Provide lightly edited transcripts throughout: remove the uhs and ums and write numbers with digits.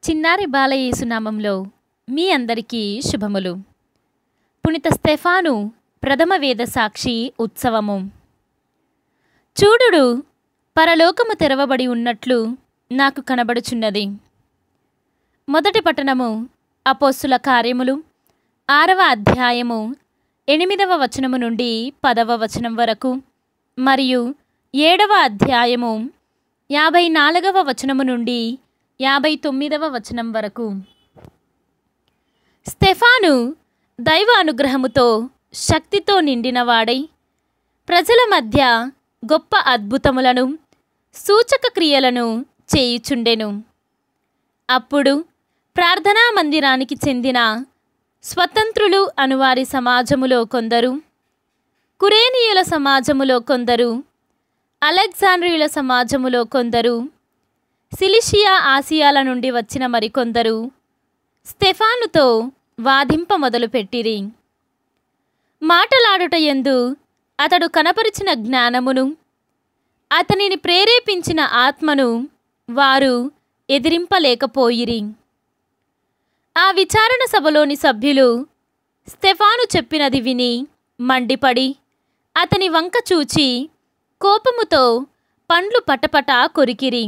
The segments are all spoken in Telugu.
చిన్నారి బాలయేసు నామంలో మీ అందరికీ శుభములు. పునీత స్టెఫాను ప్రథమ వేద సాక్షి ఉత్సవము. చూడుడు, పరలోకము తెరవబడి ఉన్నట్లు నాకు కనబడుచున్నది. మొదటి పట్టణము అపోస్తుల కార్యములు 6వ అధ్యాయము 8వ వచనము నుండి 10వ వచనం వరకు, మరియు 7వ అధ్యాయము 54వ వచనము నుండి 59వ వచనం వరకు. స్టెఫాను దైవ అనుగ్రహముతో శక్తితో నిండినవాడై ప్రజల మధ్య గొప్ప అద్భుతములను సూచక క్రియలను చేయుచుండెను. అప్పుడు ప్రార్థనా మందిరానికి చెందిన స్వతంత్రులు అనువారి సమాజములో కొందరు, కురేనీయుల సమాజములో కొందరు, అలెగ్జాండ్రియుల సమాజములో కొందరు, సిలిషియా ఆసియాల నుండి వచ్చిన మరికొందరు స్టెఫానుతో వాదింప మొదలుపెట్టిరి. మాటలాడుట యందు అతడు కనపరిచిన జ్ఞానమును, అతనిని ప్రేరేపించిన ఆత్మను వారు ఎదిరింపలేకపోయిరి. ఆ విచారణ సభలోని సభ్యులు స్టెఫాను చెప్పినది విని మండిపడి అతని వంక చూచి కోపముతో పండ్లు పటపట కొరికిరి.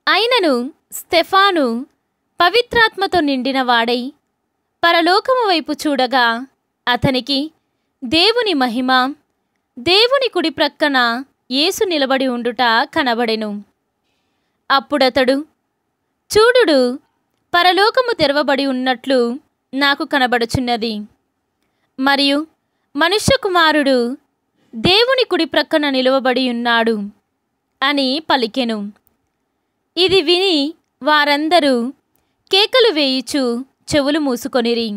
అయినను స్టెఫాను పవిత్రాత్మతో నిండినవాడై పరలోకము వైపు చూడగా అతనికి దేవుని మహిమ, దేవుని కుడి ప్రక్కన యేసు నిలబడి ఉండుట కనబడెను. అప్పుడతడు, చూడుడు, పరలోకము తెరవబడి ఉన్నట్లు నాకు కనబడుచున్నది, మరియు మనుష్య కుమారుడు దేవుని కుడి ప్రక్కన నిలువబడి ఉన్నాడు అని పలికెను. ఇది విని వారందరూ కేకలు వేయుచు చెవులు మూసుకొనిరి.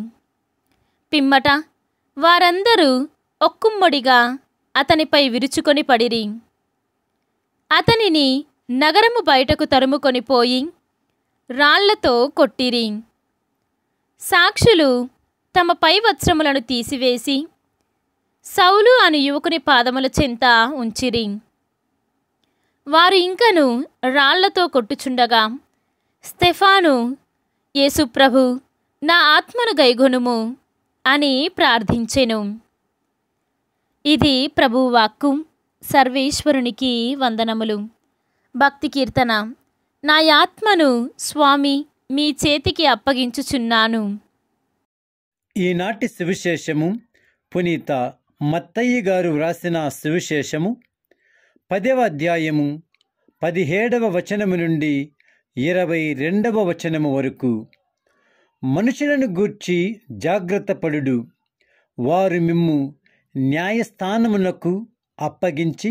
పిమ్మట వారందరూ ఒక్కుమ్మడిగా అతనిపై విరుచుకొని పడిరి. అతనిని నగరము బయటకు తరుముకొని పోయి రాళ్లతో కొట్టిరి. సాక్షులు తమ పై వస్త్రములను తీసివేసి సౌలు అను యువకుని పాదముల చెంత ఉంచిరి. వారు ఇంకను రాళ్లతో కొట్టుచుండగా స్టెఫాను, యేసు ప్రభు, నా ఆత్మను గైగొనుము అని ప్రార్థించెను. ఇది ప్రభువు వాక్కు. సర్వేశ్వరునికి వందనములు. భక్తి కీర్తన. నా ఆత్మను స్వామి మీ చేతికి అప్పగించుచున్నాను. ఈనాటి సువిశేషము పునీత మత్తయి గారు వ్రాసిన సువిశేషము 10వ అధ్యాయము 17వ వచనము నుండి 22వ వచనము వరకు. మనుషులను గూర్చి జాగ్రత్త పడుడు, వారు మిమ్ము న్యాయస్థానమునకు అప్పగించి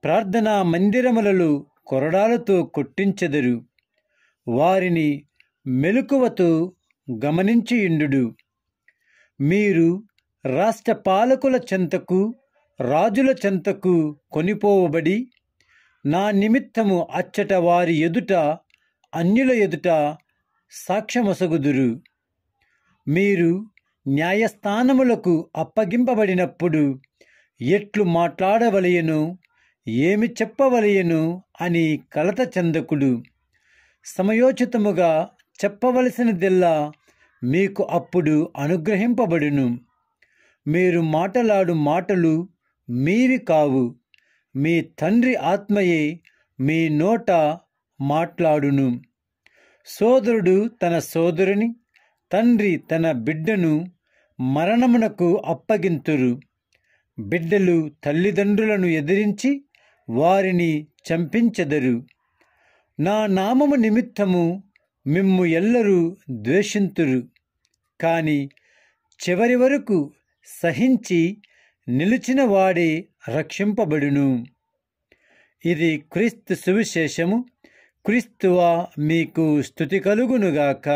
ప్రార్థనా మందిరములలో కొరడాలతో కొట్టించెదరు. వారిని మెలకువతో గమనించియుండుడు. మీరు రాష్ట్ర పాలకుల చెంతకు, రాజుల చెంతకు కొనిపోవబడి నా నిమిత్తము అచ్చట వారి ఎదుట, అన్యుల ఎదుట సాక్ష్యమొసగుదురు. మీరు న్యాయస్థానములకు అప్పగింపబడినప్పుడు ఎట్లు మాట్లాడవలయను, ఏమి చెప్పవలయను అని కలత చెందకుడు. సమయోచితముగా చెప్పవలసినదెల్లా మీకు అప్పుడు అనుగ్రహింపబడును. మీరు మాటలాడు మాటలు మీవి కావు, మీ తండ్రి ఆత్మయే మీ నోట మాట్లాడును. సోదరుడు తన సోదరుని, తండ్రి తన బిడ్డను మరణమునకు అప్పగింతురు. బిడ్డలు తల్లిదండ్రులను ఎదిరించి వారిని చంపించెదరు. నా నామము నిమిత్తము మిమ్ము ఎల్లరూ ద్వేషింతురు, కాని చివరి వరకు సహించి నిలిచిన వాడే రక్షింపబడును. ఇది క్రీస్తు సువిశేషము. క్రీస్తువా మీకు స్తుతి కలుగునుగాక.